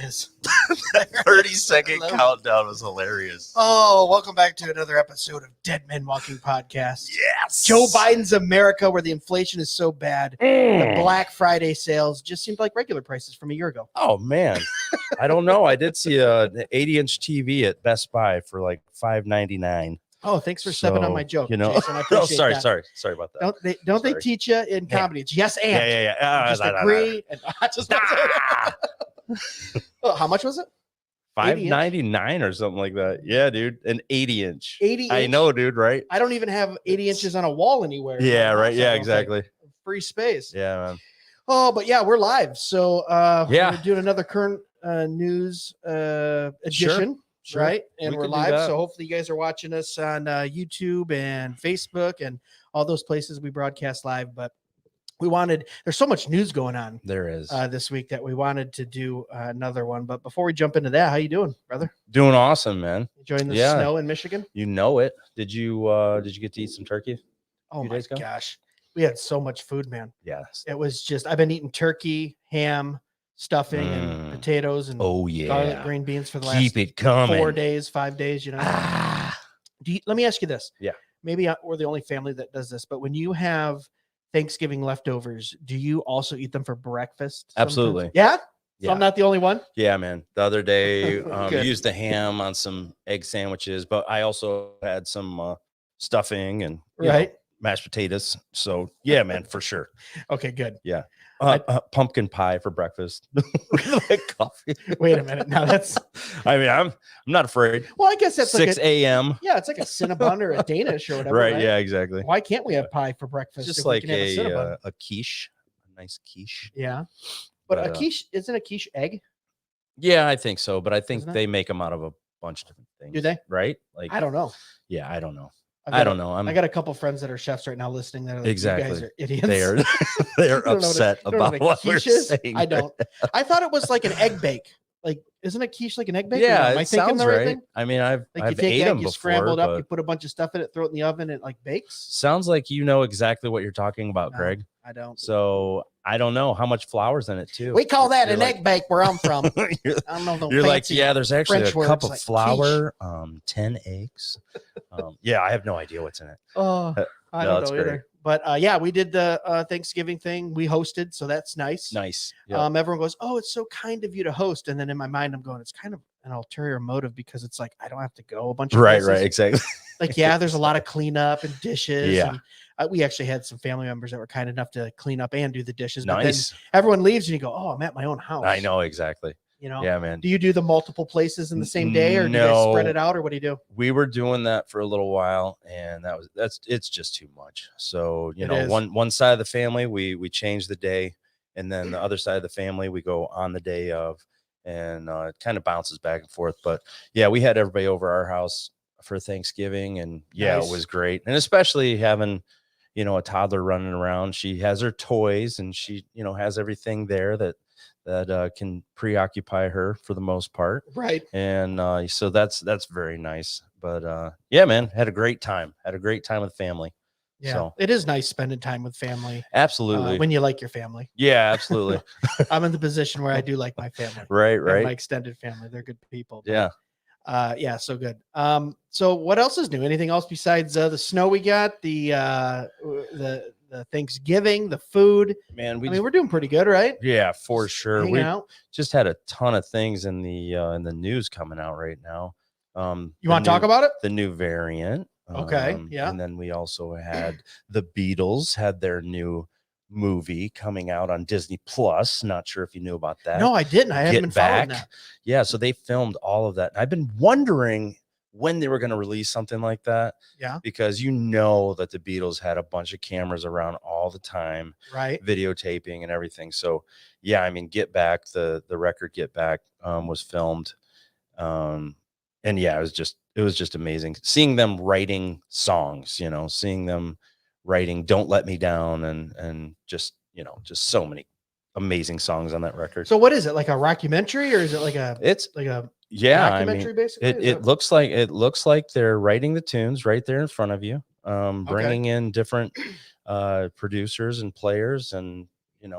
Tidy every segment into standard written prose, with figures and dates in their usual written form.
is. 30-second countdown was hilarious. Oh, welcome back to another episode of Dead Men Walking Podcast. Yes. Joe Biden's America, where the inflation is so bad. The Black Friday sales just seemed like regular prices from a year ago. Oh, man. I don't know. I did see an 80-inch TV at Best Buy for like $5.99. Oh, thanks for stepping on my joke, you know. Jason. I appreciate sorry that. about that. Don't they teach you in comedy? It's yes and. Yeah. Just agree. And how much was it? $5.99 or something like that. Yeah, dude. An 80-inch. 80 I know, dude, right? I don't even have 80 inches on a wall anywhere. Yeah, right. Yeah, exactly. Free space. Yeah, man. Oh, but yeah, we're live. So yeah, we're doing another current news edition. Sure. Right. And we're live. So hopefully you guys are watching us on YouTube and Facebook and all those places we broadcast live. But there's so much news going on. There is this week that we wanted to do another one. But before we jump into that, how you doing, brother? Doing awesome, man. Enjoying the snow in Michigan? You know it. Did you get to eat some turkey? Oh my gosh. We had so much food, man. Yes. It was just, I've been eating turkey, ham, stuffing, and potatoes and garlic green beans for the last Keep it coming. 4 days, 5 days, you know. Let me ask you this. Yeah. Maybe we're the only family that does this, but when you have Thanksgiving leftovers, do you also eat them for breakfast? Absolutely. Sometimes? Yeah? Yeah. So I'm not the only one? Yeah, man. The other day, used the ham on some egg sandwiches, but I also had some stuffing and mashed potatoes. So yeah, man, for sure. Okay, good. Yeah. Pumpkin pie for breakfast. Like coffee. Wait a minute. Now that's I mean, I'm not afraid. Well, I guess that's 6 a.m. Yeah, it's like a Cinnabon or a Danish or whatever. Right. Yeah, exactly. Why can't we have pie for breakfast? Just like a quiche. A nice quiche. Yeah. But a quiche, isn't a quiche egg? Yeah, I think so. But I think they make them out of a bunch of different things. Do they? Right? Like I don't know. Yeah, I don't know. I don't know. I got a couple friends that are chefs right now listening. That are like, exactly. You guys are idiots. They're upset about what we're saying. I don't. I thought it was like an egg bake. Like, isn't a quiche like an egg bake? Yeah, am I thinking the right thing? I mean, I've you take ate egg, them you before. Scramble it up, you put a bunch of stuff in it, throw it in the oven, and it like bakes. Sounds like you know exactly what you're talking about, No, Greg. I don't. So I don't know how much flour's in it too. We call that an egg bake where I'm from. I don't know. You're like, yeah, there's actually French a cup of like flour, 10 eggs. Yeah, I have no idea what's in it. Oh, I don't know either. But yeah, we did the Thanksgiving thing. We hosted, so that's nice. Nice. Yep. Everyone goes, "Oh, it's so kind of you to host," and then in my mind, I'm going, "It's kind of an ulterior motive because it's like I don't have to go a bunch of places." Right, exactly. Like, yeah, there's a lot of cleanup and dishes. Yeah. And, we actually had some family members that were kind enough to clean up and do the dishes. Nice. But then everyone leaves, and you go, "Oh, I'm at my own house." I know exactly. You know, yeah, man. Do you do the multiple places in the same day, or do you guys spread it out, or what do you do? We were doing that for a little while, and it's just too much. So one side of the family we change the day, and then the other side of the family we go on the day of, and it kind of bounces back and forth. But yeah, we had everybody over our house for Thanksgiving, and yeah, nice. It was great, and especially having a toddler running around. She has her toys, and she has everything there that can preoccupy her for the most part. Right. And so that's very nice. But yeah, man, had a great time with family. Yeah, so it is nice spending time with family. Absolutely. When you like your family. Yeah, absolutely. I'm in the position where I do like my family. Right. My extended family. They're good people. Yeah. Yeah, so good. So what else is new? Anything else besides the snow we got, the Thanksgiving, the food? Man, we're doing pretty good, right? Yeah, for sure. We out. Just had a ton of things in the news coming out right now. You want to talk about it? The new variant. Okay. Yeah. And then we also had the Beatles had their new movie coming out on Disney Plus. Not sure if you knew about that. No, I didn't. I haven't been following that. Yeah, so they filmed all of that. I've been wondering when they were going to release something like that. Yeah. Because you know that the Beatles had a bunch of cameras around all the time, right? Videotaping and everything. So yeah, I mean, Get Back, the record Get Back was filmed. And yeah, it was just amazing seeing them writing songs, seeing them writing Don't Let Me Down and just so many amazing songs on that record. So what is it, like a rockumentary, or is it like a documentary, basically? It looks like they're writing the tunes right there in front of you, bringing in different producers and players, and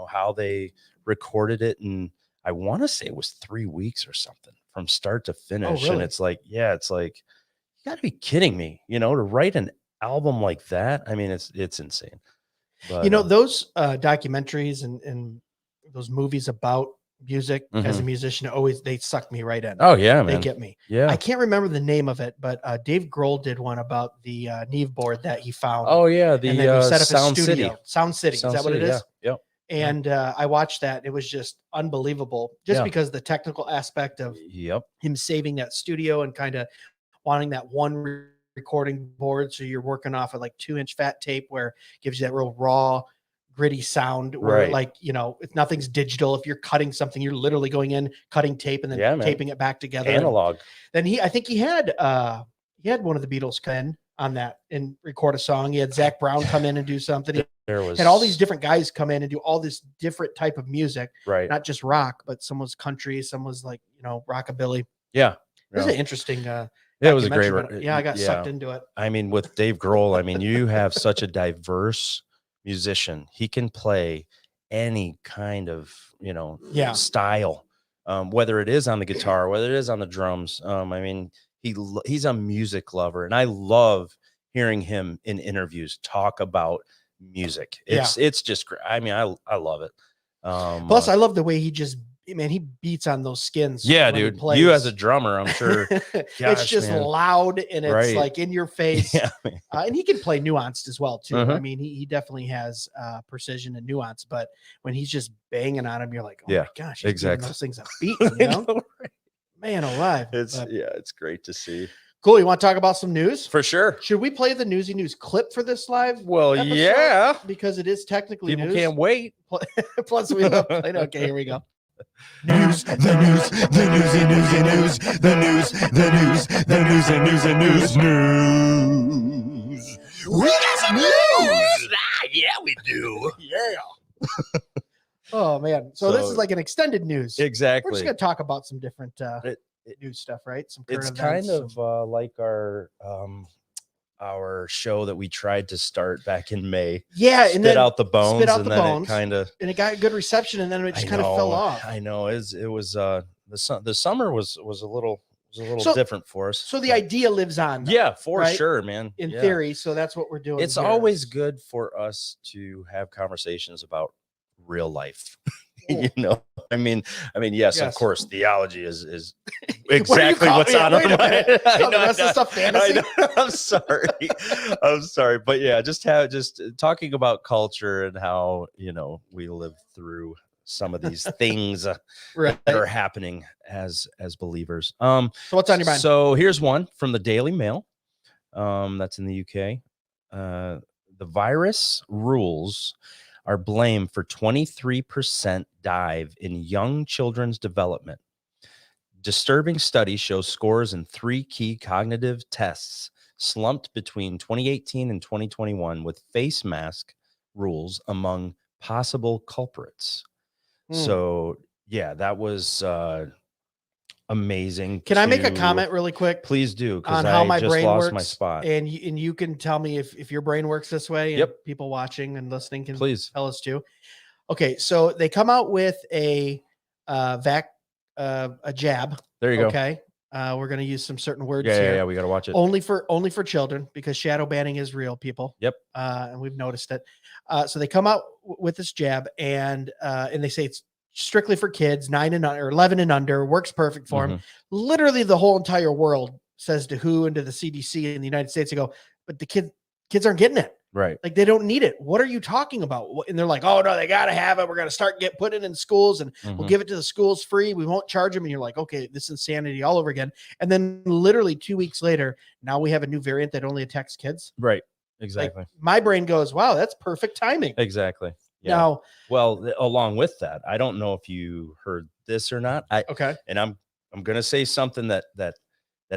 how they recorded it. And I want to say it was 3 weeks or something from start to finish. really? And it's like, yeah, it's like, you gotta be kidding me, to write an album like that. I mean, it's insane. But those documentaries and those movies about music as a musician, they suck me right in. oh yeah, man. They get me. Yeah. I can't remember the name of it, but Dave Grohl did one about the Neve board that he found. Oh yeah, and then he set up Sound a studio. City. Sound City. Is that what it is? Yeah. Yep. And I watched that. It was just unbelievable, just because the technical aspect of him saving that studio and kind of wanting that one recording board. So you're working off of like 2-inch fat tape where it gives you that real raw, gritty sound where if nothing's digital, if you're cutting something, you're literally going in, cutting tape and then taping it back together. Analog. And then I think he had one of the Beatles come in on that and record a song. He had Zach Brown come in and do something. There was had all these different guys come in and do all this different type of music, right? Not just rock, but some was country, some was like rockabilly. Yeah, it was an interesting. It was a great. I got sucked into it. I mean, with Dave Grohl, I mean, you have such a diverse musician. He can play any kind of style, whether it is on the guitar, whether it is on the drums. I mean, he's a music lover, and I love hearing him in interviews talk about music. It's just great. I mean, I love it. Plus, I love the way he beats on those skins. Yeah, dude. You as a drummer, I'm sure. It's just loud and it's like in your face. Yeah, and he can play nuanced as well too. I mean, he definitely has precision and nuance. But when he's just banging on him, you're like, oh my gosh, he's giving those things a beat. Man alive. It's great to see. Cool. You want to talk about some news? For sure. Should we play the Newsy News clip for this live? Well, yeah, because it is technically people news. Can't wait. Plus, we love playing. Okay, here we go. News, the news, the newsy news, the news, the news, the news, and news, and news. We got some news. Yeah, we do. Yeah. Oh man. So this is like an extended news. Exactly. We're just gonna talk about some different news stuff, right? Some current it's events, kind of like our show that we tried to start back in May. Yeah, and spit then out the bones, spit out and the then bones, it kind of got good reception, and then it just kind of fell off. I know it was the summer was a little different for us. So the idea lives on. Though, yeah, for right? sure, man. In theory, so that's what we're doing. It's always good for us to have conversations about real life. I mean, yes, of course, theology is exactly what's on our mind. The rest of stuff fantasy. I'm sorry, but yeah, just talking about culture and how we live through some of these things that are happening as believers. So what's on your mind? So here's one from the Daily Mail. That's in the UK. The virus rules are blamed for 23% dive in young children's development. Disturbing study shows scores in 3 key cognitive tests slumped between 2018 and 2021, with face mask rules among possible culprits. So yeah, that was amazing. Can I make a comment really quick? Please do, on how my brain works. My spot, and you can tell me if your brain works this way. And people watching and listening can tell us too. Okay, so they come out with a jab. There you go. Okay, we're gonna use some certain words here. here. Yeah, we gotta watch it. Only for children, because shadow banning is real, people. Yep. And we've noticed it. So they come out with this jab, and they say it's strictly for kids 9 and under, or 11 and under, works perfect for them. Literally the whole entire world says to WHO and to the CDC in the United States, they go, but the kids aren't getting it. Right. Like they don't need it. What are you talking about? And they're like, oh no, they got to have it. We're going to put it in schools, and we'll give it to the schools free. We won't charge them. And you're like, okay, this is insanity all over again. And then literally 2 weeks later, now we have a new variant that only attacks kids. Right. Exactly. Like, my brain goes, wow, that's perfect timing. Exactly. Yeah. Now, well, along with that, I don't know if you heard this or not. And I'm going to say something that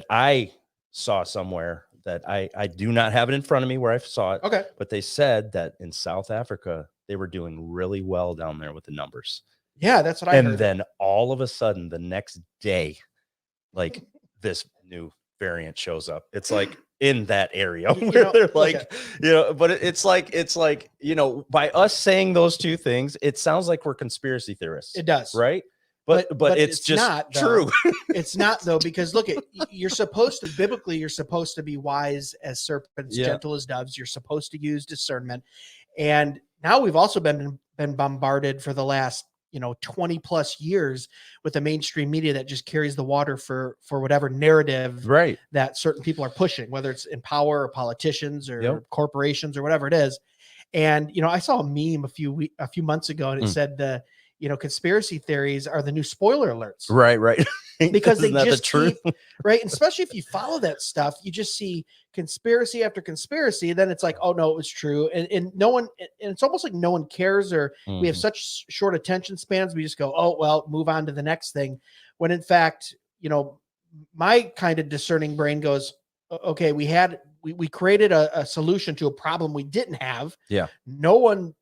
I saw somewhere that I do not have it in front of me where I saw it. Okay. But they said that in South Africa, they were doing really well down there with the numbers. Yeah, that's what I heard. And then all of a sudden the next day, like this new variant shows up. It's like in that area where they're like, but it's like, by us saying those two things, it sounds like we're conspiracy theorists. It does. Right. but it's just not, true. It's not though, because look at, you're supposed to, biblically, you're supposed to be wise as serpents, gentle as doves. You're supposed to use discernment. And now we've also been bombarded for the last, 20 plus years with the mainstream media that just carries the water for whatever narrative that certain people are pushing, whether it's in power or politicians or corporations or whatever it is. And, I saw a meme a few months ago, and it said conspiracy theories are the new spoiler alerts. Right. Because they just keep, right. And especially if you follow that stuff, you just see conspiracy after conspiracy. Then it's like, oh no, it was true. And no one, and it's almost like no one cares, or we have such short attention spans. We just go, oh, well, move on to the next thing. When in fact, my kind of discerning brain goes, okay, we created a solution to a problem we didn't have. Yeah. No one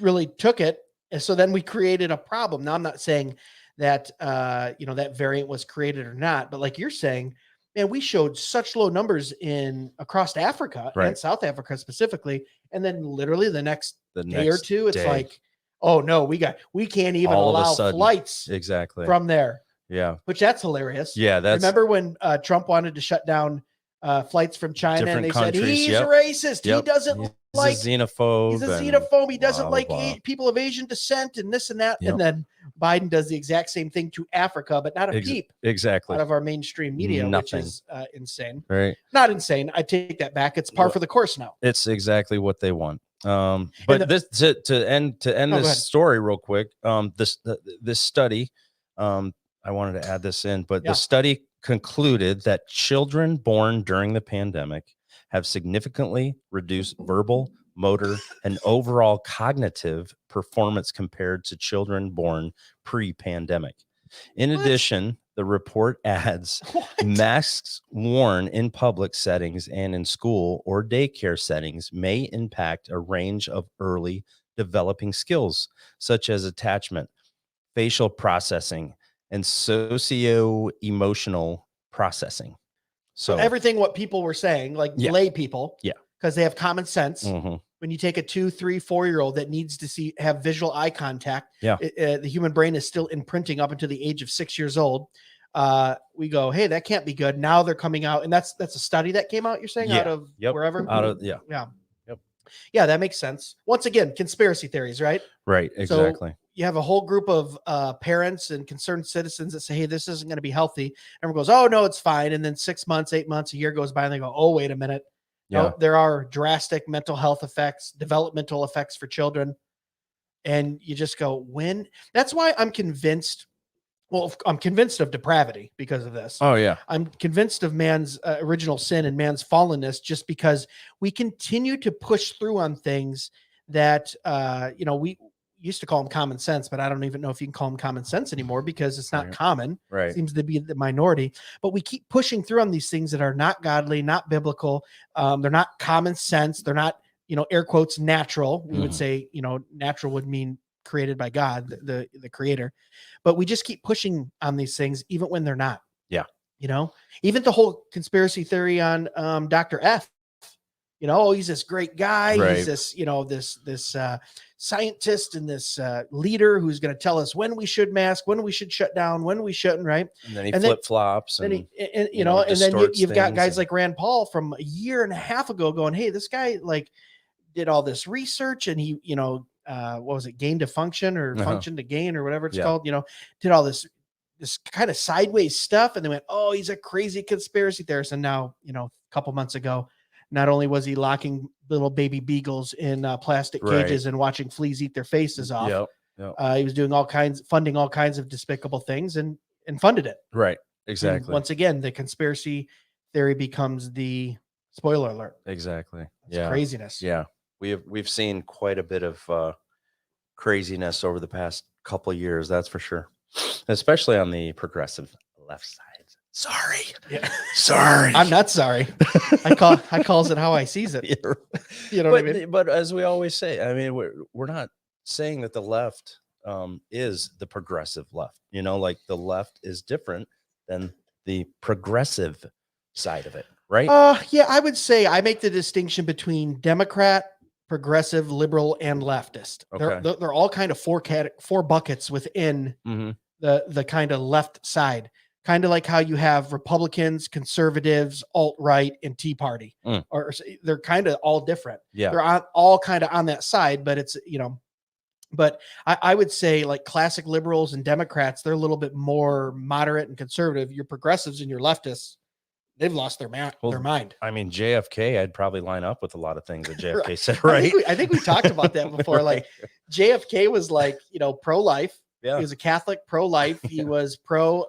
really took it. And so then we created a problem. Now I'm not saying that, that variant was created or not, but like you're saying, man, we showed such low numbers across Africa and South Africa specifically. And then literally the next day or two, it's like, oh no, we can't even allow flights from there. Yeah. Which that's hilarious. Yeah. Remember when Trump wanted to shut down flights from China, and they said he's racist. He doesn't like, he's a xenophobe. He's a xenophobe. He doesn't like people of Asian descent and this and that. And then Biden does the exact same thing to Africa, but not a peep out of our mainstream media, which is insane. Right? Not insane. I take that back. It's par for the course now. It's exactly what they want. But this to end this story real quick. This study, I wanted to add this in, but the study concluded that children born during the pandemic have significantly reduced verbal, motor, and overall cognitive performance compared to children born pre-pandemic. In addition, the report adds masks worn in public settings and in school or daycare settings may impact a range of early developing skills, such as attachment, facial processing, and socio-emotional processing. So everything what people were saying, like lay people, because they have common sense. When you take a 2, 3, 4-year-old that needs to have visual eye contact, the human brain is still imprinting up until the age of 6 years old. We go, hey, that can't be good. Now they're coming out, and that's a study that came out. You're saying out of wherever, that makes sense. Once again, conspiracy theories, right? Right, exactly. So you have a whole group of parents and concerned citizens that say, hey, this isn't going to be healthy. Everyone goes, oh, no, it's fine. And then 6 months, 8 months, a year goes by, and they go, oh, wait a minute. No, there are drastic mental health effects, developmental effects for children. And you just go, when? That's why I'm convinced. Well, I'm convinced of depravity because of this. Oh, yeah. I'm convinced of man's original sin and man's fallenness, just because we continue to push through on things that, we used to call them common sense, but I don't even know if you can call them common sense anymore, because it's not common. Right. It seems to be the minority, but we keep pushing through on these things that are not godly, not biblical. They're not common sense. They're not, air quotes, natural. We would say, natural would mean created by God, the creator, but we just keep pushing on these things, even when they're not. Yeah. Even the whole conspiracy theory on Dr. F, he's this great guy. Right. He's this, this scientist and this leader who's going to tell us when we should mask, when we should shut down, when we shouldn't. Right. And then he flip flops. And then you've got guys like Rand Paul from a year and a half ago going, hey, this guy did all this research, and he, what was it? Gain to function, or function to gain, or whatever it's called, did all this kind of sideways stuff. And they went, oh, he's a crazy conspiracy theorist. And now, a couple months ago, not only was he locking little baby beagles in plastic cages and watching fleas eat their faces off, he was doing funding all kinds of despicable things, and funded it. Right. Exactly. And once again, the conspiracy theory becomes the spoiler alert. Exactly. It's craziness. Yeah. We've seen quite a bit of craziness over the past couple of years. That's for sure. Especially on the progressive left side. Sorry. Yeah. Sorry. I'm not sorry. I calls it how I sees it. You know what I mean? But as we always say, I mean, we're not saying that the left is the progressive left. Like the left is different than the progressive side of it, right? I would say I make the distinction between Democrat, progressive, liberal, and leftist. Okay. They're all kind of four buckets within the kind of left side, kind of like how you have Republicans, conservatives, alt-right, and Tea Party, or they're kind of all different. Yeah. They're all kind of on that side, but it's, but I would say like classic liberals and Democrats, they're a little bit more moderate and conservative. Your progressives and your leftists, they've lost their mind. I mean, JFK, I'd probably line up with a lot of things that JFK said, right? I think we talked about that before. Like JFK was like, pro-life. Yeah. He was a Catholic, pro-life. He was pro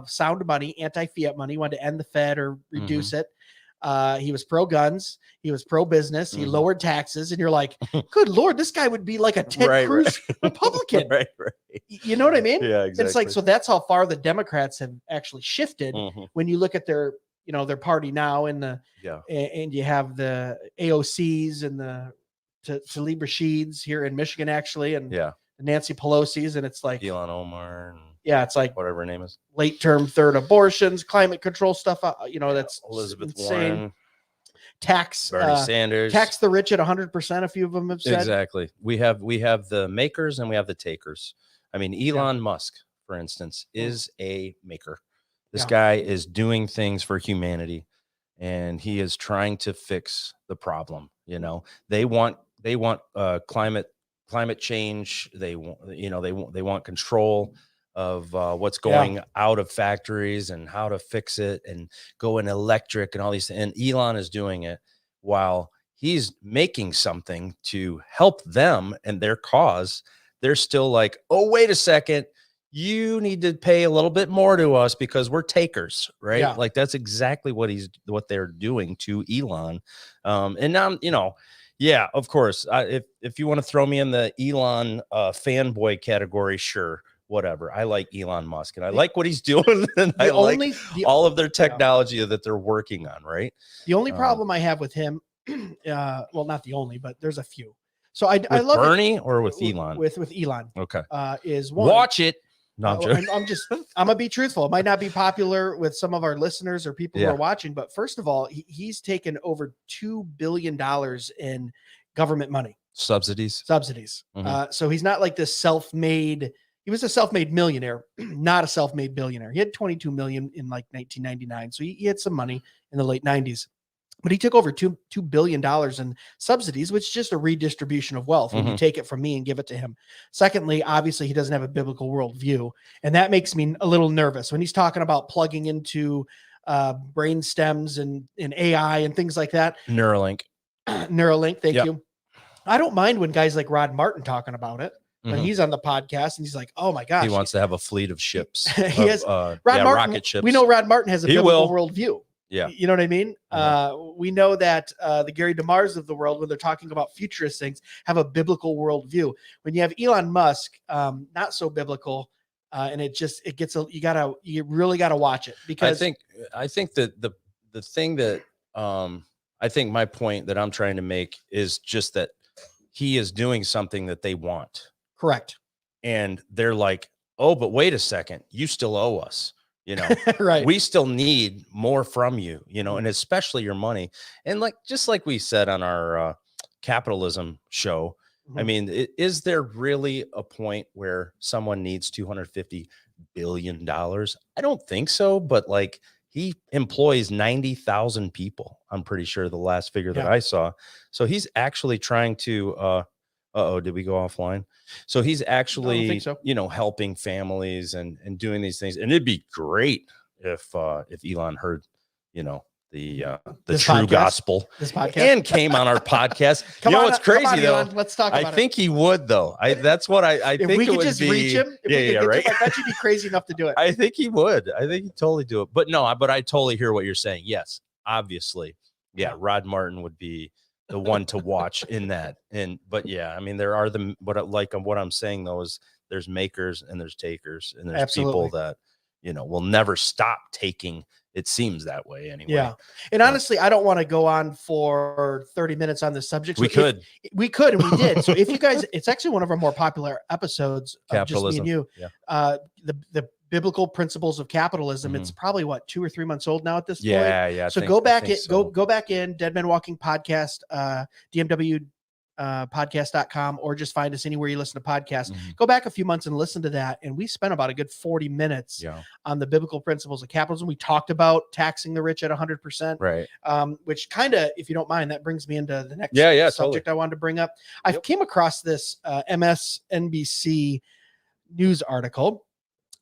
sound money, anti-fiat money, wanted to end the Fed or reduce it. He was pro-guns. He was pro-business. He lowered taxes. And you're like, good Lord, this guy would be like a Ted Cruz Republican. Right. You know what I mean? Yeah, exactly. It's like, so that's how far the Democrats have actually shifted when you look at their, their party now and and you have the AOCs and the Tlaib Rasheeds here in Michigan, actually. And the Nancy Pelosi's, and it's like Ilhan Omar. It's like whatever her name is. Late term third abortions, climate control stuff. That's Elizabeth insane. Warren. Tax Bernie Sanders. Tax the rich at 100%. A few of them have said. Exactly. We have the makers and we have the takers. I mean, Elon Musk, for instance, is a maker. This guy is doing things for humanity, and he is trying to fix the problem. They want climate change. They want control of what's going out of factories and how to fix it and go in electric and all these things. And Elon is doing it while he's making something to help them and their cause. They're still like, oh, wait a second. You need to pay a little bit more to us because we're takers, right? Yeah. Like that's exactly what they're doing to Elon. And now, of course, if you want to throw me in the Elon fanboy category, sure, whatever. I like Elon Musk and I like what he's doing, and I like all of their technology that they're working on, right? The only problem I have with him, well, not the only, but there's a few. So I love Bernie or with Elon? With Elon. Okay. Is one. Watch it. No, I'm gonna be truthful. It might not be popular with some of our listeners or people who are watching, but first of all, he's taken over $2 billion in government money, subsidies. So he's not like this self-made. He was a self-made millionaire, not a self-made billionaire. He had 22 million in like 1999, so he had some money in the late 90s. But he took over $2 billion in subsidies, which is just a redistribution of wealth when you take it from me and give it to him. Secondly, obviously, he doesn't have a biblical worldview. And that makes me a little nervous when he's talking about plugging into brain stems and AI and things like that. Neuralink. Thank you. I don't mind when guys like Rod Martin talking about it. When he's on the podcast and he's like, oh my gosh. He wants to have a fleet of ships. He has Martin, rocket ships. We know Rod Martin has a biblical worldview. Yeah. You know what I mean? We know that the Gary DeMars of the world, when they're talking about futurist things, have a biblical worldview. When you have Elon Musk, not so biblical, and you really gotta watch it, because I think that the thing that I think my point that I'm trying to make is just that he is doing something that they want. Correct. And they're like, oh, but wait a second, you still owe us. Right. We still need more from you, and especially your money. And just like we said on our capitalism show, I mean, is there really a point where someone needs $250 billion? I don't think so. But he employs 90,000 people. I'm pretty sure the last figure that I saw. So he's actually trying to, did we go offline? So he's actually, helping families and doing these things. And it'd be great if Elon heard, the true gospel and came on our podcast. It's crazy though. Elon, let's talk about I think he would though. That's what I think. If we it could would just be, reach him, right. I bet you'd be crazy enough to do it. I think he would. I think he'd totally do it. But no, but I totally hear what you're saying. Yes, obviously. Yeah, Rod Martin would be the one to watch in that. But yeah, I mean, there are what I'm saying though is there's makers and there's takers, and there's people that will never stop taking. It seems that way anyway. Yeah. And honestly, I don't want to go on for 30 minutes on this subject. So we could and we did. So if you guys, it's actually one of our more popular episodes of Capitalism. Just Me and You. Yeah. The biblical principles of capitalism. It's probably 2 or 3 months old now at this point. Yeah. So go back in Dead Men Walking podcast, DMW podcast.com, or just find us anywhere you listen to podcasts. Mhm. Go back a few months and listen to that. And we spent about a good 40 minutes on the biblical principles of capitalism. We talked about taxing the rich at 100%, Right. Which kind of, if you don't mind, that brings me into the next subject I wanted to bring up. I came across this MSNBC news article.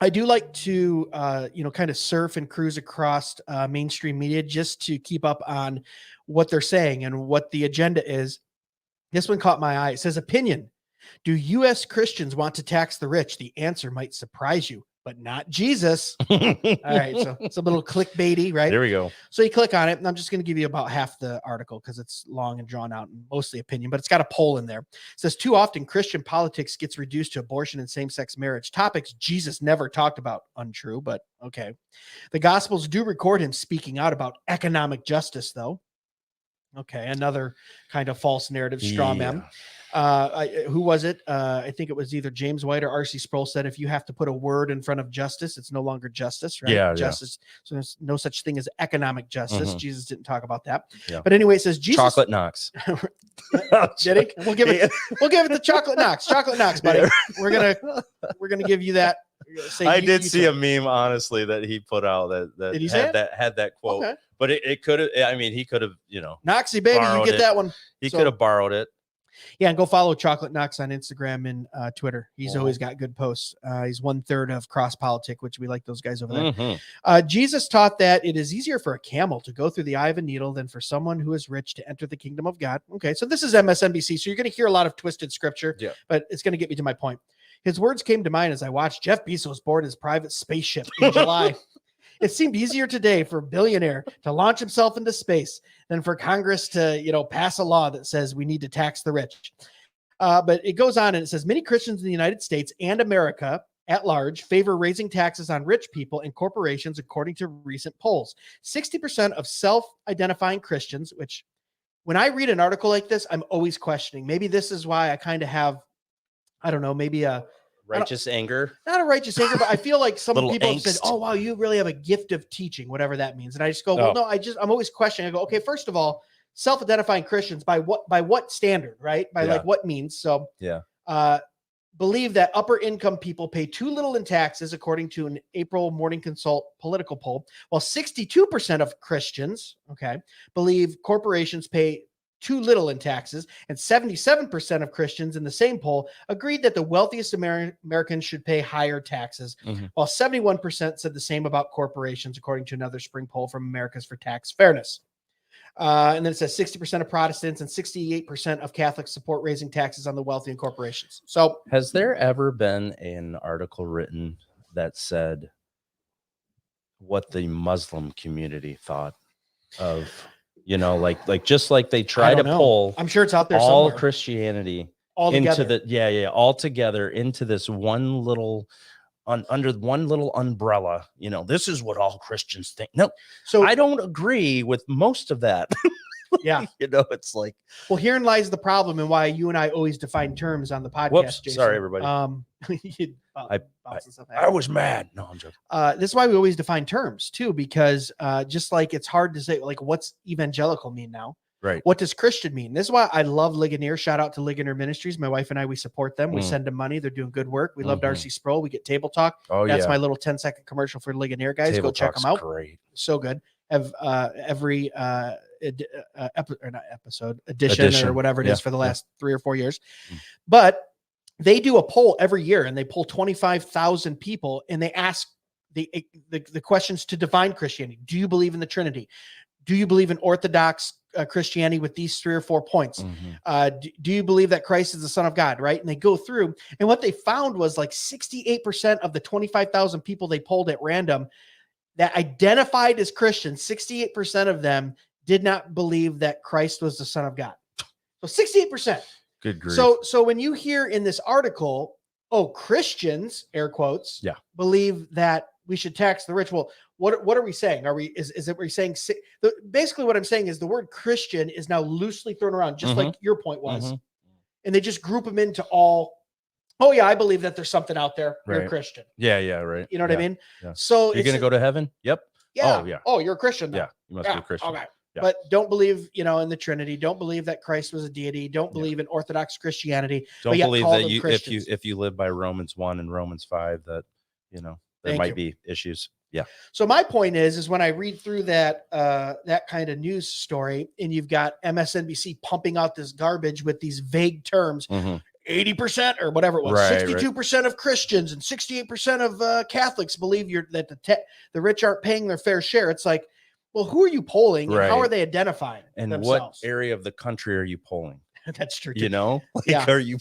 I do like to, kind of surf and cruise across mainstream media just to keep up on what they're saying and what the agenda is. This one caught my eye. It says, opinion. Do U.S. Christians want to tax the rich? The answer might surprise you, but not Jesus. All right. So it's a little clickbaity, right? There we go. So you click on it, and I'm just going to give you about half the article because it's long and drawn out and mostly opinion, but it's got a poll in there. It says, too often Christian politics gets reduced to abortion and same-sex marriage, topics Jesus never talked about. Untrue, but okay. The Gospels do record him speaking out about economic justice, though. Okay, another kind of false narrative straw man. Who was it? I think it was either James White or R.C. Sproul said, if you have to put a word in front of justice, it's no longer justice, right? Yeah, justice. So there's no such thing as economic justice. Mhm. Jesus didn't talk about that. Yeah. But anyway, it says Jesus. Chocolate Knox. Did he? We'll give it the chocolate Knox. Chocolate Knox, buddy. We're gonna give you that. I did see a meme, honestly, that he put out that Did he say had that quote. Okay. But it could have. I mean, he could have. Noxy baby, you get that one. He could have borrowed it. Yeah, and go follow Chocolate Knox on Instagram and Twitter. He's always got good posts. He's 1/3 of Cross Politic, which we like those guys over there. Mm-hmm. Jesus taught that it is easier for a camel to go through the eye of a needle than for someone who is rich to enter the kingdom of God. Okay, so this is MSNBC, so you're going to hear a lot of twisted scripture, but it's going to get me to my point. His words came to mind as I watched Jeff Bezos board his private spaceship in July. It seemed easier today for a billionaire to launch himself into space than for Congress to, pass a law that says we need to tax the rich. But it goes on and it says many Christians in the United States and America at large favor raising taxes on rich people and corporations, according to recent polls. 60% of self-identifying Christians, which when I read an article like this, I'm always questioning. Maybe this is why I kind of have, I don't know, maybe a righteous anger. Not a righteous anger, but I feel like some people have said, angst. oh, wow, you really have a gift of teaching, whatever that means. And I just go, well, no, I'm always questioning. I go, okay, first of all, self-identifying Christians by what standard, right? By like what means. So believe that upper income people pay too little in taxes, according to an April Morning Consult political poll, while 62% of Christians, believe corporations pay too little in taxes, and 77% of Christians in the same poll agreed that the wealthiest Americans should pay higher taxes, while 71% said the same about corporations, according to another spring poll from Americans for Tax Fairness. And then it says 60% of Protestants and 68% of Catholics support raising taxes on the wealthy and corporations. So has there ever been an article written that said what the Muslim community thought of, like just like they try to pull, I'm sure it's out there all somewhere. Christianity all into together. all together into this one little under one little umbrella. This is what all Christians think. No, so I don't agree with most of that. Yeah. It's like, well, herein lies the problem and why you and I always define terms on the podcast. Whoops, Jason. sorry, everybody. I was mad. No, I'm joking. This is why we always define terms too, because just like it's hard to say, like, what's evangelical mean now? Right. What does Christian mean? This is why I love Ligonier. Shout out to Ligonier Ministries. My wife and I, we support them. We send them money. They're doing good work. We love Darcy Sproul. We get Table Talk. Oh, That's my little 10-second commercial for Ligonier guys. Table Go check Talk's them out. Great. So good. Have every edition or whatever it is for the last 3 or 4 years. But they do a poll every year and they poll 25,000 people and they ask the questions to define Christianity. Do you believe in the Trinity? Do you believe in Orthodox Christianity with these 3 or 4 points? Do you believe that Christ is the Son of God? Right. And they go through, and what they found was like 68% of the 25,000 people they polled at random that identified as Christians, 68% of them did not believe that Christ was the Son of God. So 68%. Good grief. So when you hear in this article, Christians, air quotes, believe that we should tax the rich. Well, what are we saying? Is it we're saying basically what I'm saying is the word Christian is now loosely thrown around, just like your point was, and they just group them into all. Oh yeah, I believe that there's something out there. You're a Christian. Yeah, right. You know what I mean? Yeah. So you're gonna go to heaven? Yep. Yeah. Oh yeah. Oh, you're a Christian. Then. Yeah, you must be a Christian. Okay. but don't believe, in the Trinity. Don't believe that Christ was a deity. Don't believe in Orthodox Christianity. Don't but yet believe call that them you Christians. if you live by Romans 1 and Romans 5 that there Thank might you. be issues. Yeah. So my point is when I read through that kind of news story, and you've got MSNBC pumping out this garbage with these vague terms, 80% or whatever it was, 62% of Christians and 68% of Catholics believe that the rich aren't paying their fair share. It's like, well, who are you polling and how are they identifying and themselves? what area of the country are you polling? That's true. Are you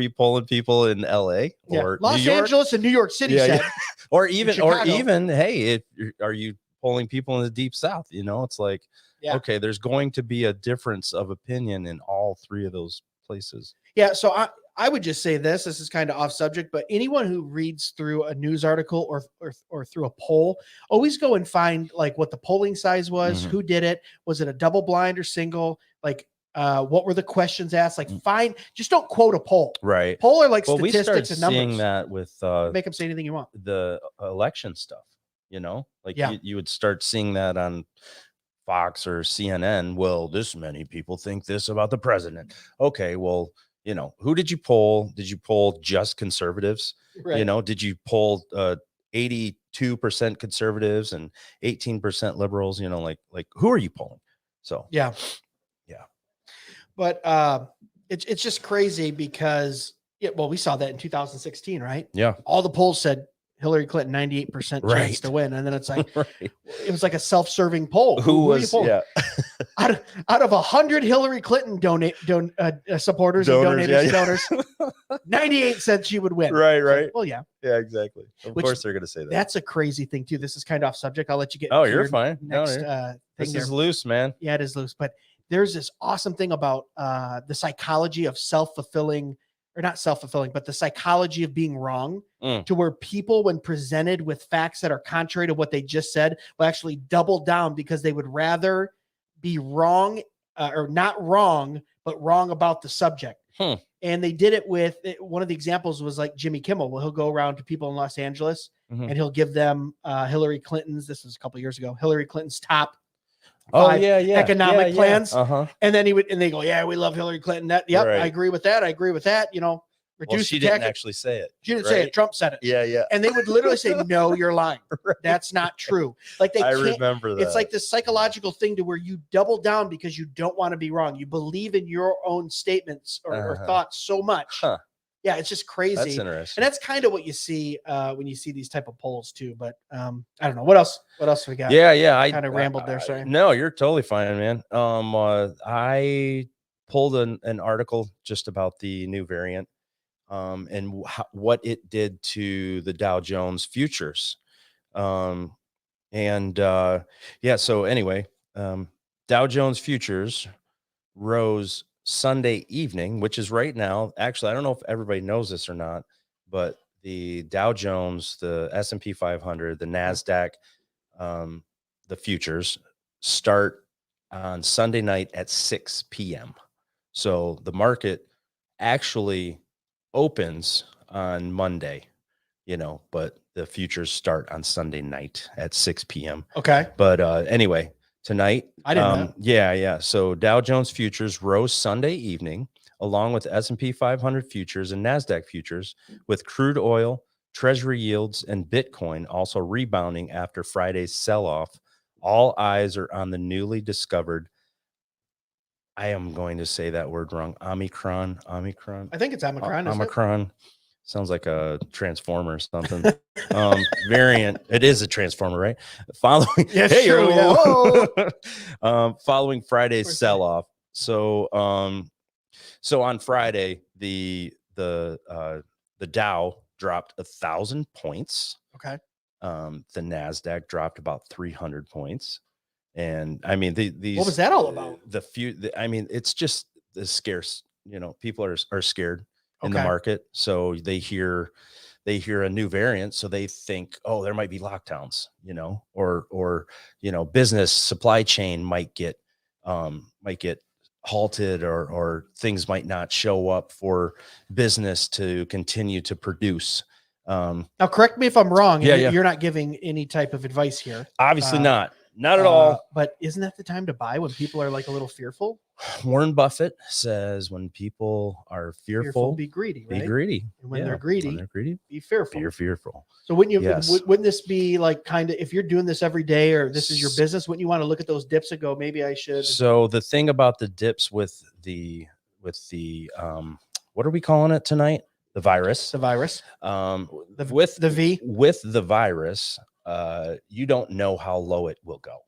polling people in LA or Los Angeles and New York City said, or even hey, are you polling people in the deep South? It's like, okay, there's going to be a difference of opinion in all three of those places. Yeah. So I would just say this is kind of off subject, but anyone who reads through a news article or through a poll, always go and find like what the polling size was, who did it, was it a double blind or single, like what were the questions asked? Like, just don't quote a poll. Right. Poll are like we statistics and numbers. Seeing that with make them say anything you want. The election stuff, you would start seeing that on Fox or CNN. Well, this many people think this about the president. Okay, well, who did you poll? Did you poll just conservatives? Right. Did you poll 82% conservatives and 18% liberals? Like who are you polling? So yeah. But it's just crazy because we saw that in 2016, right? Yeah. All the polls said Hillary Clinton 98% chance to win, and then it's like it was like a self-serving poll. Who was out of 100 Hillary Clinton supporters and donors, 98 said she would win. Right. Well, yeah, exactly. Of course they're going to say that. That's a crazy thing too. This is kind of off subject. I'll let you get. Oh, you're fine. Next, this is loose, man. Yeah, it is loose, but there's this awesome thing about the psychology of self-fulfilling, or not self-fulfilling, but the psychology of being wrong, to where people, when presented with facts that are contrary to what they just said, will actually double down because they would rather be wrong or not wrong, but wrong about the subject. And they did it with one of the examples was like Jimmy Kimmel. Well, he'll go around to people in Los Angeles and he'll give them Hillary Clinton's, this was a couple years ago, Hillary Clinton's top economic plans. And then they go, yeah, we love Hillary Clinton. I agree with that. Reduce she didn't actually say it. She didn't say it. Trump said it. Yeah. And they would literally say, no, you're lying. That's not true. Like I remember that. It's like this psychological thing to where you double down because you don't want to be wrong. You believe in your own statements or thoughts so much. Yeah, it's just crazy. That's interesting. And that's kind of what you see when you see these type of polls too. But I don't know. What else we got? Yeah. I kind of rambled there. Sorry. No, you're totally fine, man. I pulled an article just about the new variant and what it did to the Dow Jones futures. So anyway, Dow Jones futures rose Sunday evening, which is right now. Actually, I don't know if everybody knows this or not, but the Dow Jones, the S&P 500, the NASDAQ, the futures start on Sunday night at 6 p.m. So the market actually opens on Monday, but the futures start on Sunday night at 6 p.m. Okay. But anyway, tonight, I didn't know. Yeah. So Dow Jones futures rose Sunday evening, along with S&P 500 futures and NASDAQ futures, with crude oil, treasury yields, and Bitcoin also rebounding after Friday's sell-off. All eyes are on the newly discovered, I am going to say that word wrong, Omicron. I think it's Omicron. Omicron. Sounds like a transformer or something. Variant. It is a transformer, right? Following following Friday's sell-off. So on Friday, the Dow dropped 1,000 points. Okay. The NASDAQ dropped about 300 points. And I mean, these, what was that all about? It's just the scarce, people are scared in the market. So they hear a new variant. So they think, oh, there might be lockdowns, or business supply chain might get halted, or things might not show up for business to continue to produce. Now, correct me if I'm wrong. Yeah. You're not giving any type of advice here. Obviously not. not at all. But isn't that the time to buy when people are like a little fearful? Warren Buffett says when people are fearful, be greedy, right? be greedy. And when they're greedy, be fearful. Be fearful. So wouldn't you? Yes. Wouldn't this be like kind of if you're doing this every day or this is your business? Wouldn't you want to look at those dips and go, maybe I should? So the thing about the dips with the what are we calling it tonight? The virus. The virus. With the virus, you don't know how low it will go.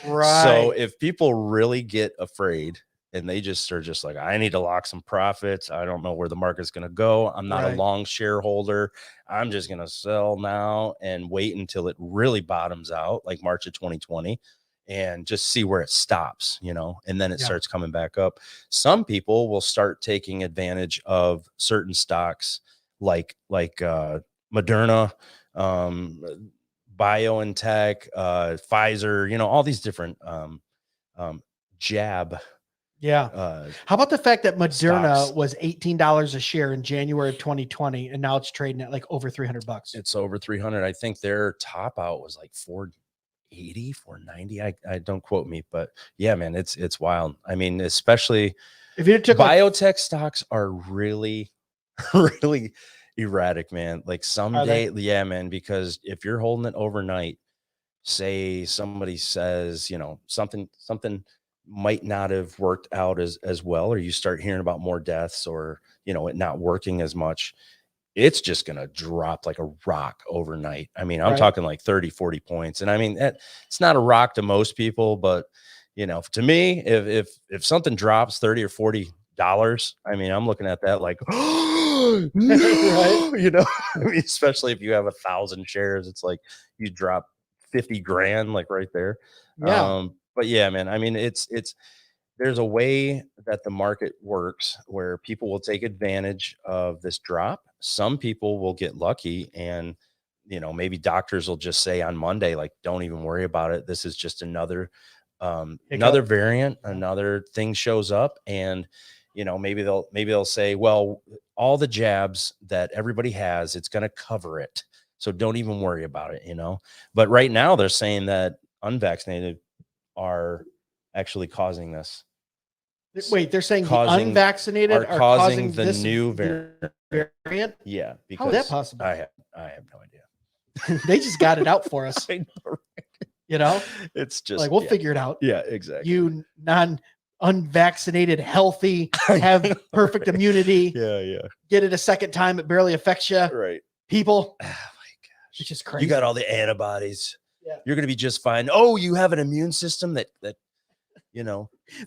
Right. So if people really get afraid and they just are just like, I need to lock some profits, I don't know where the market's going to go, I'm not a long shareholder, I'm just going to sell now and wait until it really bottoms out like March of 2020 and just see where it stops, and then it starts coming back up. Some people will start taking advantage of certain stocks like Moderna, BioNTech, Pfizer, all these different jab. Yeah. How about the fact that Moderna stocks. was $18 a share in January of 2020 and now it's trading at like over $300? It's over 300. I think their top out was like 480, 490. I don't quote me, but yeah, man, it's wild. I mean, especially if you took biotech stocks are really, really erratic, man. Like someday, yeah, man, because if you're holding it overnight, say somebody says, something might not have worked out as well, or you start hearing about more deaths or, it not working as much, it's just going to drop like a rock overnight. I mean, I'm talking like 30, 40 points. And I mean, it's not a rock to most people, but to me, if something drops 30 or $40, I mean, I'm looking at that like, no, I mean, especially if you have 1,000 shares, it's like you drop 50 grand, like right there. Yeah. But yeah, man, I mean, there's a way that the market works where people will take advantage of this drop. Some people will get lucky and, maybe doctors will just say on Monday, like, don't even worry about it. This is just another variant, another thing shows up. And, maybe they'll say, well, all the jabs that everybody has, it's going to cover it. So don't even worry about it, But right now they're saying that unvaccinated are actually causing this. Wait, they're saying the unvaccinated are causing the this new variant? Yeah. Because how is that possible? I have no idea. They just got it out for us. I know, right? It's just like, we'll figure it out. Yeah, exactly. You unvaccinated, healthy, have perfect immunity. Yeah. Get it a second time, it barely affects you. Right. People. Oh my gosh. It's just crazy. You got all the antibodies. Yeah. You're gonna be just fine. Oh, you have an immune system that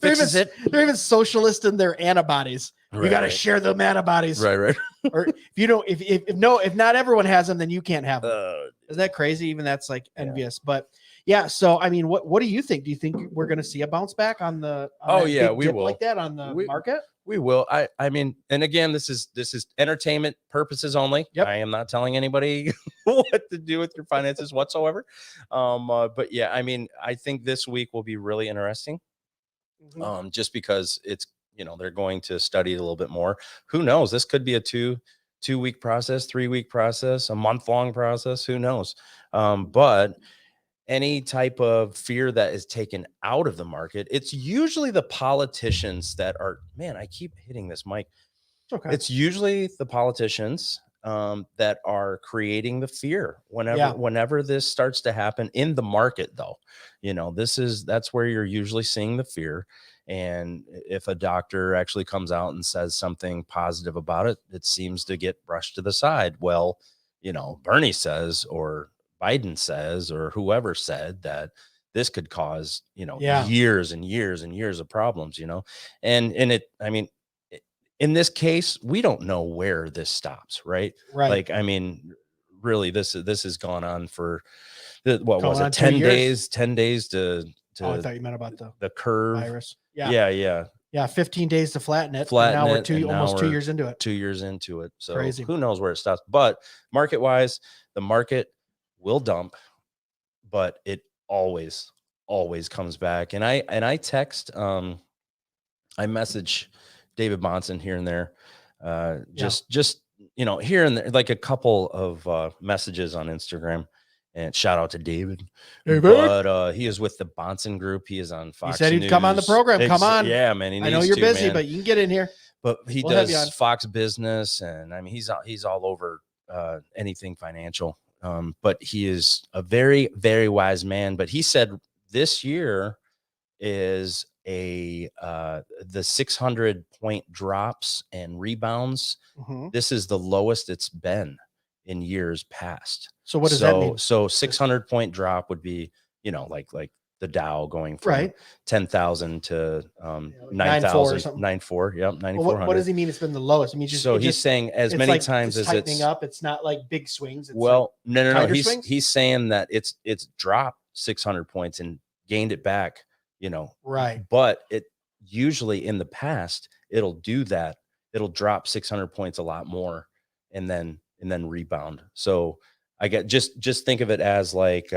fixes it. They're even socialist in their antibodies. Right, you got to share them antibodies. Right. Or if not everyone has them, then you can't have them. Isn't that crazy? Even that's like envious. Yeah. But yeah, so I mean, what do you think? Do you think we're going to see a bounce back on the? We will like that on the market. We will. I mean, and again, this is entertainment purposes only. Yep. I am not telling anybody what to do with your finances whatsoever. But yeah, I mean, I think this week will be really interesting. Mm-hmm. Just because it's they're going to study it a little bit more. Who knows? This could be a 2-week process, 3-week process, a month-long process. Who knows? But any type of fear that is taken out of the market, it's usually the politicians that are, man, I keep hitting this mic. Okay. It's usually the politicians that are creating the fear whenever this starts to happen in the market, though. That's where you're usually seeing the fear. And if a doctor actually comes out and says something positive about it, it seems to get brushed to the side. Well, Bernie says, or Biden says, or whoever said that this could cause, years and years and years of problems, and in this case, we don't know where this stops. Right. Like, I mean, really, this has gone on for what was it? 10 days, 10 days to I thought you meant about the curve virus. Yeah. 15 days to flatten it. Now we're almost 2 years into it. 2 years into it. So crazy. Who knows where it stops? But market wise, the market will dump, but it always comes back. And I text, I message David Bahnsen here and there, just here and there, like a couple of messages on Instagram. And shout out to David. David? But he is with the Bonson Group. He is on Fox. He said he'd come on the program. Come on. Yeah, man. He I know needs you're to, busy, man. but you can get in here. But he We'll have you on. does Fox Business, and I mean he's all over anything financial. But he is a very, very wise man. But he said this year is the 600 point drops and rebounds. Mhm. This is the lowest it's been in years past. So what does that mean? So 600 point drop would be, like the Dow going from Right. 10,000 to 9,400 or 9,000, something. 94. Yep. Well, 9,400. what does he mean? It's been the lowest. I mean, just So it he's just- saying as it's many like times it's as tightening it's up. It's not like big swings. It's well, no. tighter swings? He's saying that it's dropped 600 points and gained it back, right. But it usually in the past, it'll do that. It'll drop 600 points a lot more and then rebound. So I get just think of it as like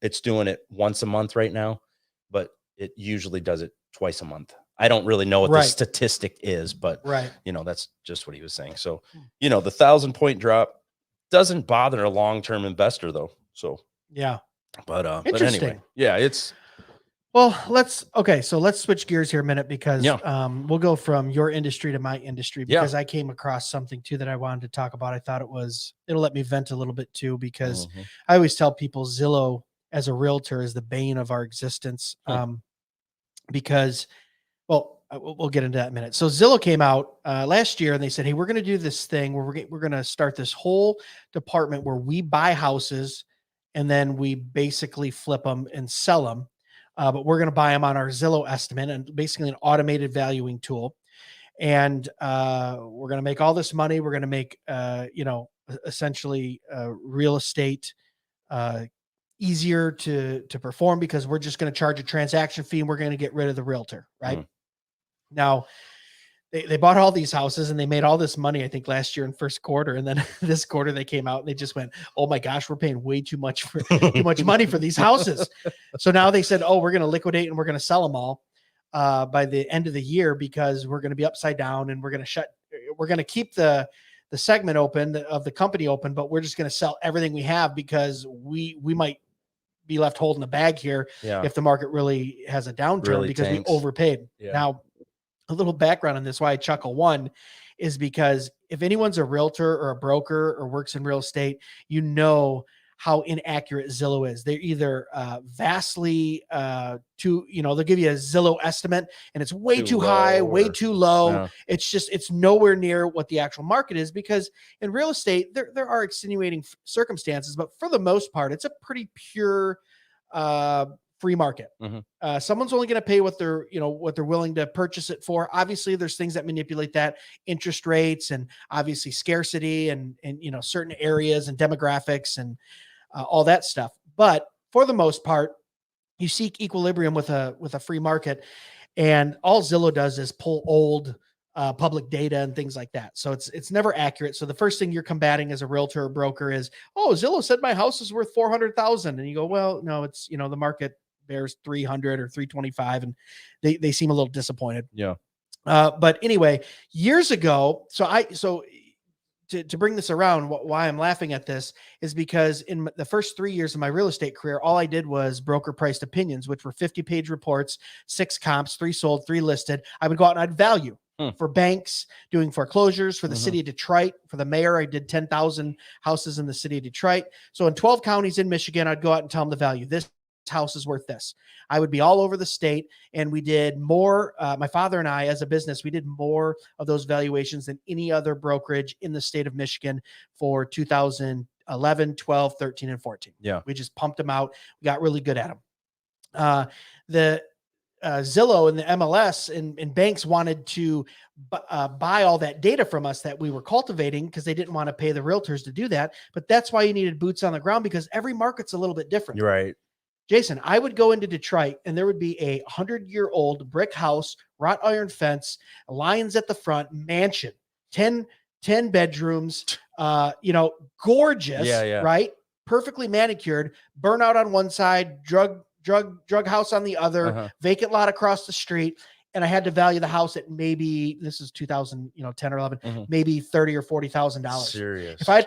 it's doing it once a month right now, but it usually does it twice a month. I don't really know what the Right. statistic is, but Right. that's just what he was saying. So, the 1,000 point drop doesn't bother a long-term investor though. So, Yeah. but anyway, Interesting. yeah, it's Well, let's switch gears here a minute because Yeah. we'll go from your industry to my industry Yeah. because I came across something too that I wanted to talk about. I thought it'll let me vent a little bit too, because Mhm. I always tell people Zillow as a realtor is the bane of our existence. Because, well, we'll get into that in a minute. So Zillow came out last year and they said, hey, we're going to do this thing where we're going to start this whole department where we buy houses and then we basically flip them and sell them. But we're going to buy them on our Zillow estimate and basically an automated valuing tool. And we're going to make all this money. We're going to make, essentially real estate easier to perform because we're just going to charge a transaction fee and we're going to get rid of the realtor. Right. Now, they bought all these houses and they made all this money, I think last year in first quarter. And then this quarter they came out and they just went, oh my gosh, we're paying way too much money for these houses. So now they said, oh, we're going to liquidate and we're going to sell them all by the end of the year because we're going to be upside down and we're going to keep the segment open of the company open, but we're just going to sell everything we have because we might be left holding the bag here if the market really has a downturn because tanks. we overpaid. Yeah. Now, a little background on this, why I chuckle one is because if anyone's a realtor or a broker or works in real estate, how inaccurate Zillow is. They're either vastly they'll give you a Zillow estimate and it's way too high, way too low. Yeah. It's nowhere near what the actual market is because in real estate, there are extenuating circumstances, but for the most part, it's a pretty pure free market. Mhm. Someone's only going to pay what they're willing to purchase it for. Obviously there's things that manipulate that, interest rates and obviously scarcity and certain areas and demographics and all that stuff. But for the most part, you seek equilibrium with a free market, and all Zillow does is pull old public data and things like that. So it's never accurate. So the first thing you're combating as a realtor or broker is, oh, Zillow said my house is worth 400,000. And you go, well, no, it's, the market bears 300 or 325. And they seem a little disappointed. Yeah. But anyway, years ago, to bring this around, why I'm laughing at this is because in the first 3 years of my real estate career, all I did was broker priced opinions, which were 50-page reports, 6 comps, 3 sold, 3 listed. I would go out and I'd value for banks, doing foreclosures for the city of Detroit. For the mayor, I did 10,000 houses in the city of Detroit. So in 12 counties in Michigan, I'd go out and tell them the value. This house is worth this. I would be all over the state, and we did more. My father and I, as a business, we did more of those valuations than any other brokerage in the state of Michigan for 2011, 12, 13, and 14. Yeah. We just pumped them out. We got really good at them. The Zillow and the MLS and banks wanted to buy all that data from us that we were cultivating because they didn't want to pay the realtors to do that. But that's why you needed boots on the ground, because every market's a little bit different. You're right. Jason, I would go into Detroit and there would be a 100-year-old brick house, wrought iron fence, lions at the front, mansion, 10 bedrooms, gorgeous, right? Perfectly manicured, burnout on one side, drug house on the other, vacant lot across the street. and I had to value the house at maybe, this is 2010 or 11, maybe $30,000 or $40,000. Serious. If I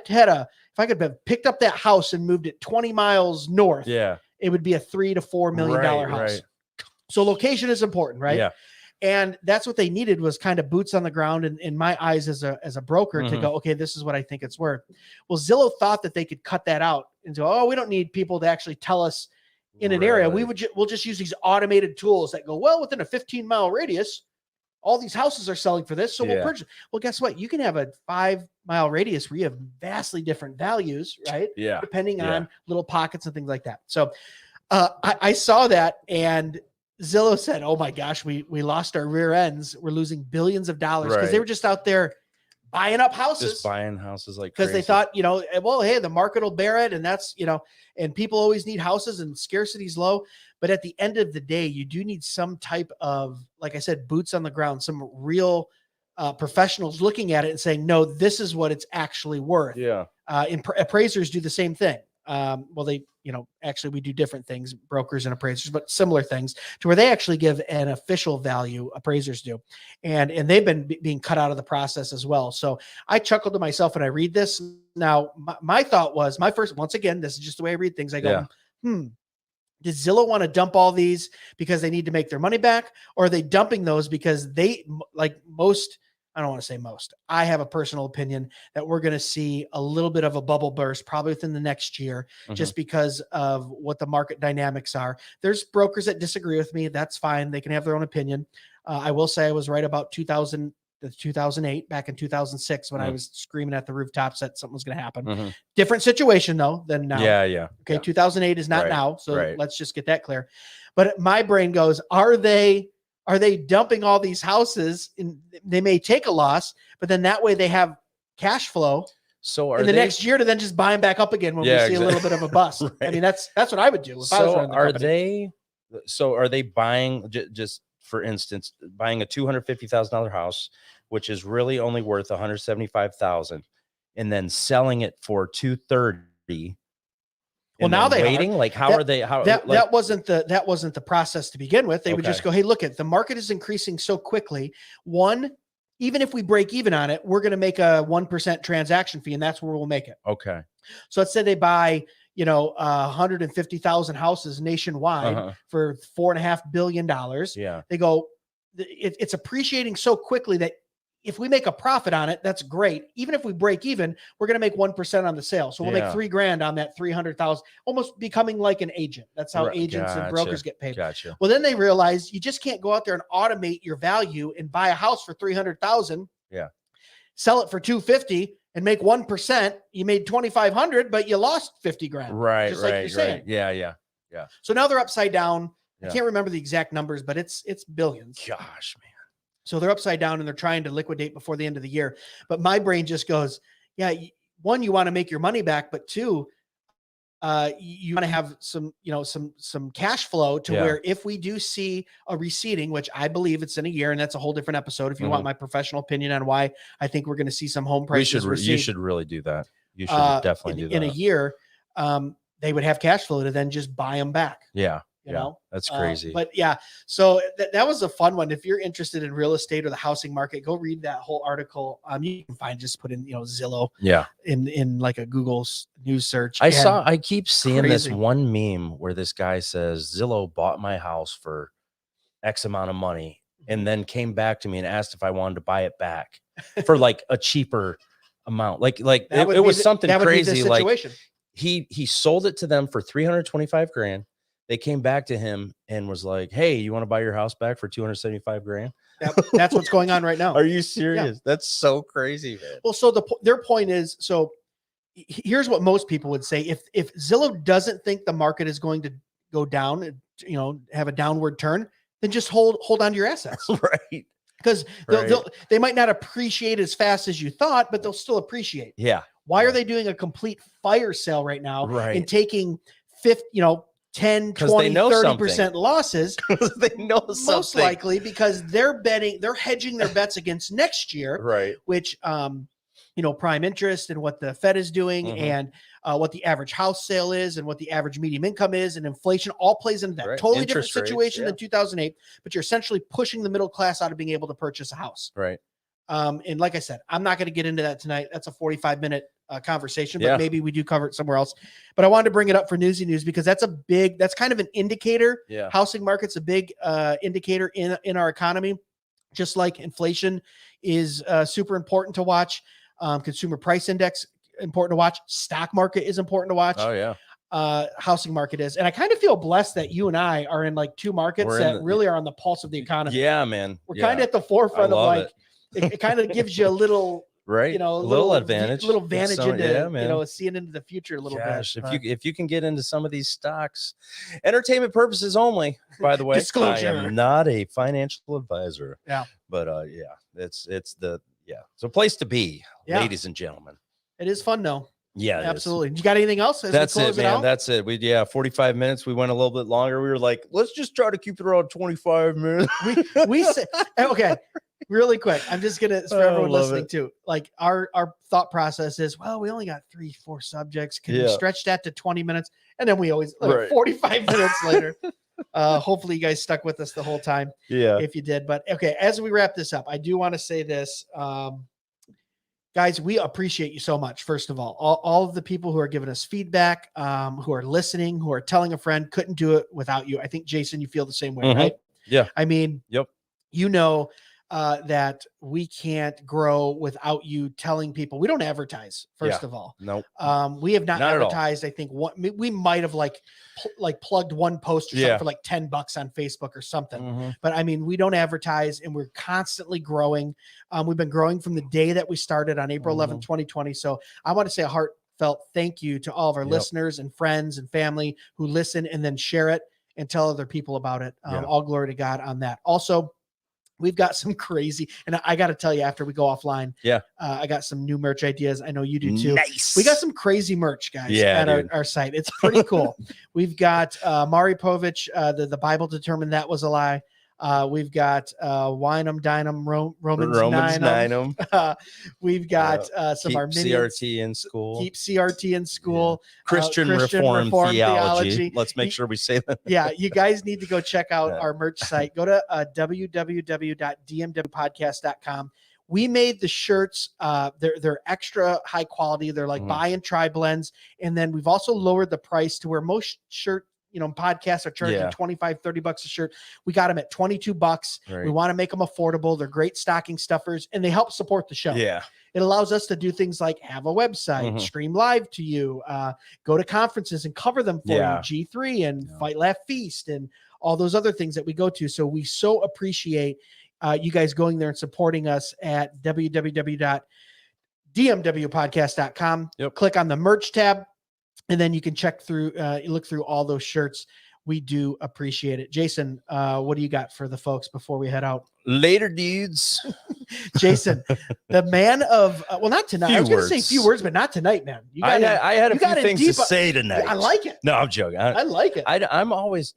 could have picked up that house and moved it 20 miles north, it would be a $3 to $4 million house. Right. So location is important, right? Yeah. And that's what they needed, was kind of boots on the ground in my eyes as a broker to go, okay, this is what I think it's worth. Well, Zillow thought that they could cut that out and go, oh, we don't need people to actually tell us in an area. We'll just use these automated tools that go, well, within a 15-mile radius, all these houses are selling for this. So we'll purchase. Well, guess what? You can have a 5-mile radius where you have vastly different values, right? Yeah. Depending on little pockets and things like that. So I saw that, and Zillow said, oh my gosh, we lost our rear ends. We're losing billions of dollars because they were just out there buying up houses. Just buying houses like because they thought, well, hey, the market will bear it. And that's, and people always need houses and scarcity is low. But at the end of the day, you do need some type of, like I said, boots on the ground, some real professionals looking at it and saying, no, this is what it's actually worth. Yeah. Appraisers do the same thing. Well, they, actually we do different things, brokers and appraisers, but similar things, to where they actually give an official value, appraisers do. And they've been being cut out of the process as well. So I chuckled to myself when I read this. Now, my thought was, once again, this is just the way I read things. I go, does Zillow want to dump all these because they need to make their money back? Or are they dumping those because they, like most, I don't want to say most, I have a personal opinion that we're going to see a little bit of a bubble burst probably within the next year, just because of what the market dynamics are. There's brokers that disagree with me. That's fine. They can have their own opinion. I will say I was right about 2008, back in 2006, when I was screaming at the rooftops that something was going to happen. Different situation though than now. Yeah. Okay. 2008 is not now. So let's just get that clear. But my brain goes, are they dumping all these houses? And they may take a loss, but then that way they have cash flow. So in the next year to then just buy them back up again when we see a little bit of a bust. I mean, that's what I would do. If I was running the company. Are they buying, just for instance, buying a $250,000 house, which is really only worth $175,000, and then selling it for $230,000? Well, now they waiting. Like, how are they? That wasn't the process to begin with. They would just go, hey, look, the market is increasing so quickly. Even if we break even on it, we're going to make a 1% transaction fee, and that's where we'll make it. Okay. So let's say they buy, 150,000 houses nationwide for $4.5 billion. Yeah. They go, it's appreciating so quickly that if we make a profit on it, that's great. Even if we break even, we're going to make 1% on the sale. So we'll make $3,000 on that 300,000, almost becoming like an agent. That's how agents and brokers get paid. Gotcha. Well, then they realize you just can't go out there and automate your value and buy a house for 300,000. Yeah. Sell it for 250 and make 1%. You made 2,500, but you lost 50 grand. Right. Just like you're saying. Yeah. So now they're upside down. I can't remember the exact numbers, but it's billions. Gosh, man. So they're upside down and they're trying to liquidate before the end of the year. But my brain just goes, yeah, one, you want to make your money back, but two, you want to have some cash flow to where if we do see a receding, which I believe it's in a year, and that's a whole different episode. If you want my professional opinion on why I think we're going to see some home prices recede, you should really do that. You should definitely do that. In a year. They would have cash flow to then just buy them back. Yeah. You know, that's crazy. But yeah, so that was a fun one. If you're interested in real estate or the housing market, go read that whole article. You can find, just put in, Zillow. Yeah. In like a Google news search. I keep seeing this one meme where this guy says Zillow bought my house for X amount of money and then came back to me and asked if I wanted to buy it back for like a cheaper amount. Like it was something crazy. Like he sold it to them for $325,000. They came back to him and was like, hey, you want to buy your house back for $275,000? That's what's going on right now. Are you serious? Yeah. That's so crazy, man. Well, so their point is, so here's what most people would say. If Zillow doesn't think the market is going to go down, have a downward turn, then just hold on to your assets. Right. Because they might not appreciate as fast as you thought, but they'll still appreciate. Yeah. Why are they doing a complete fire sale right now and taking 10, 20, 30% losses? They know something. Most likely because they're hedging their bets against next year, right? Which prime interest and what the Fed is doing Mhm. and what the average house sale is and what the average medium income is, and inflation all plays into that. Right. Totally Interest different rates, situation yeah. than 2008, but you're essentially pushing the middle class out of being able to purchase a house. Right. And like I said, I'm not going to get into that tonight. That's a 45-minute conversation, but Yeah. maybe we do cover it somewhere else. But I wanted to bring it up for Newsy News because that's kind of an indicator. Yeah. Housing market's a big indicator in our economy, just like inflation is super important to watch. Consumer price index important to watch. Stock market is important to watch. Oh yeah. Housing market is. And I kind of feel blessed that you and I are in like two markets that really are on the pulse of the economy. Yeah, man. We're kind of at the forefront of like, it kind of gives you a little, right. a little advantage, into, seeing into the future a little bit. If you can get into some of these stocks, entertainment purposes only, by the way. Disclosure. I am not a financial advisor. Yeah. But it's a place to be, ladies and gentlemen. It is fun though. Yeah, absolutely. You got anything else? That's it, man. That's it. 45 minutes. We went a little bit longer. We were like, let's just try to keep it around 25 minutes. we said, okay, really quick. I'm just gonna for everyone listening too. Like our thought process is, well, we only got 3-4 subjects. Can we stretch that to 20 minutes? And then we always 45 minutes later. Hopefully you guys stuck with us the whole time. Yeah. If you did, but okay, as we wrap this up, I do want to say this. Guys, we appreciate you so much. First of all of the people who are giving us feedback, who are listening, who are telling a friend, couldn't do it without you. I think, Jason, you feel the same way, right? Yeah. I mean, that we can't grow without you telling people. We don't advertise, first of all. Nope. We have not advertised. I think we might have like plugged one post or something for like $10 on Facebook or something. But I mean, we don't advertise and we're constantly growing. We've been growing from the day that we started on April 11th, 2020. So I want to say a heartfelt thank you to all of our listeners and friends and family who listen and then share it and tell other people about it. All glory to God on that. Also, we've got some crazy, and I got to tell you, after we go offline, I got some new merch ideas. I know you do too. Nice. We got some crazy merch, guys, at our site. It's pretty cool. We've got Mari Povich, the Bible determined that was a lie. We've got Wineham, Dynam, Romans Ninum. We've got some Arminians. CRT in school. Keep CRT in school. Christian Reformed theology. Let's make sure we say that. Yeah, you guys need to go check out our merch site. Go to www.dmwpodcast.com. We made the shirts. They're extra high quality. They're like buy and try blends. And then we've also lowered the price to where most podcasts are charging $25-$30 a shirt. We got them at $22. Right. We want to make them affordable. They're great stocking stuffers and they help support the show. Yeah. It allows us to do things like have a website, stream live to you, go to conferences and cover them for you, G3 and Fight, Laugh, Feast, and all those other things that we go to. So we so appreciate you guys going there and supporting us at www.dmwpodcast.com. Click on the merch tab. And then you can look through all those shirts. We do appreciate it. Jason, what do you got for the folks before we head out? Later, dudes. Jason, the man of, not tonight. I was going to say few words, but not tonight, man. I had a few things to say tonight. I like it. No, I'm joking. I like it. I'm always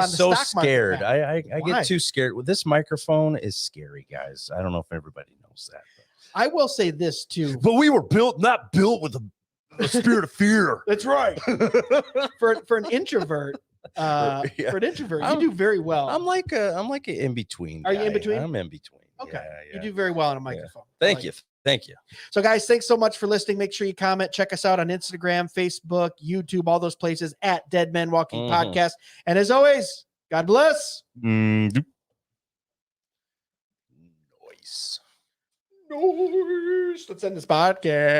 so scared. I get too scared. Well, this microphone is scary, guys. I don't know if everybody knows that. But. I will say this too. But we were not built with a spirit of fear. That's right. For an introvert, you do very well. I'm like an in between. Are you in between? I'm in between. Okay, you do very well on a microphone. Thank you. So, guys, thanks so much for listening. Make sure you comment. Check us out on Instagram, Facebook, YouTube, all those places at Dead Men Walking Podcast. And as always, God bless. Noise. Let's end this podcast.